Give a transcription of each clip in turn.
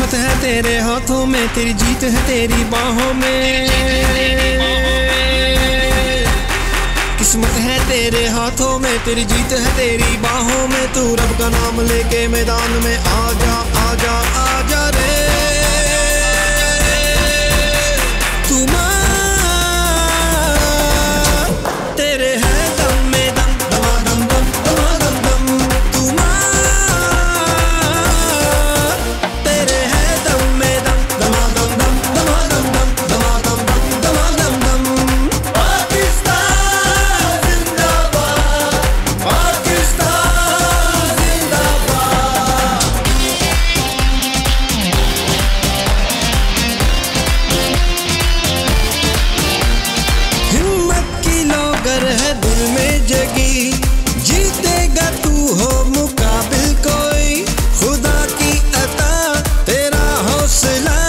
किस्मत है तेरे हाथों में, तेरी जीत है तेरी बाहों में। किस्मत है तेरे हाथों में, तेरी जीत है तेरी बाहों में। तू रब का नाम लेके मैदान में आजा आजा आजा रे। तू तेरे है दम में दम, दमादम दम दमादम दम। तू तेरे है दम में दम, दमादम दम दमादम दम, दमादम दम दमादम दम। पाकिस्तान जिंदाबाद, पाकिस्तान जिंदाबाद। हिम्मत की लोगर है दिल में जगी, जीतेगा तू हो मुकाबिल कोई। खुदा की अता तेरा हौसला,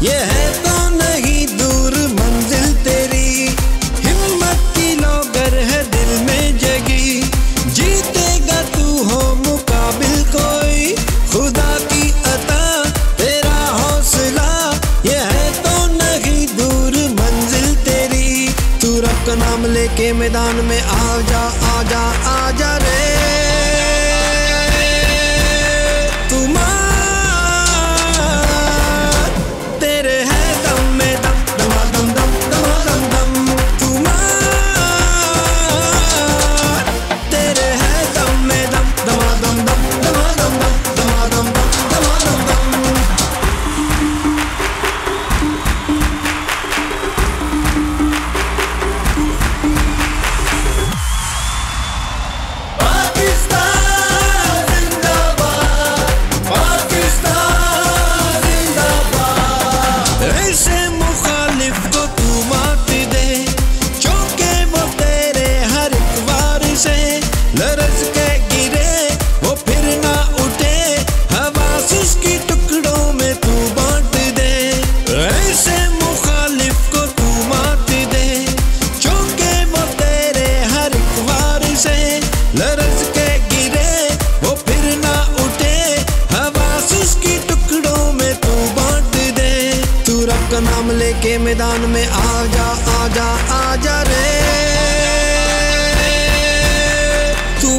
ये है तो नहीं दूर मंजिल तेरी। हिम्मत की लोगर है दिल में जगी, जीतेगा तू हो मुकाबिल कोई। खुदा की अता तेरा हौसला, ये है तो नहीं दूर मंजिल तेरी। तू रब का नाम लेके मैदान में आजा आजा आजा रे। तू तेरे है दम में दम, दमादम दम दमादम दम। तू तेरे है दम में दम, दमादम दम दमादम दम, दमादम दम दमादम दम। पाकिस्तान जिंदाबाद, पाकिस्तान जिंदाबाद। ऐसे मुखालिफ को तू मात दे, चौके वो तेरे हर एक वार से। लरज के गिरे वो फिर ना उठे, हवास उसकी टुकड़ों में तू बांट दे। ऐसे मुखालिफ को तू मात दे, चौके वो तेरे हर एक वार से। लरज के गिरे वो फिर ना उठे, हवास उसकी टुकड़ों में तू बांट दे। तू रब का नाम लेके मैदान में आजा आजा आजा रे। तू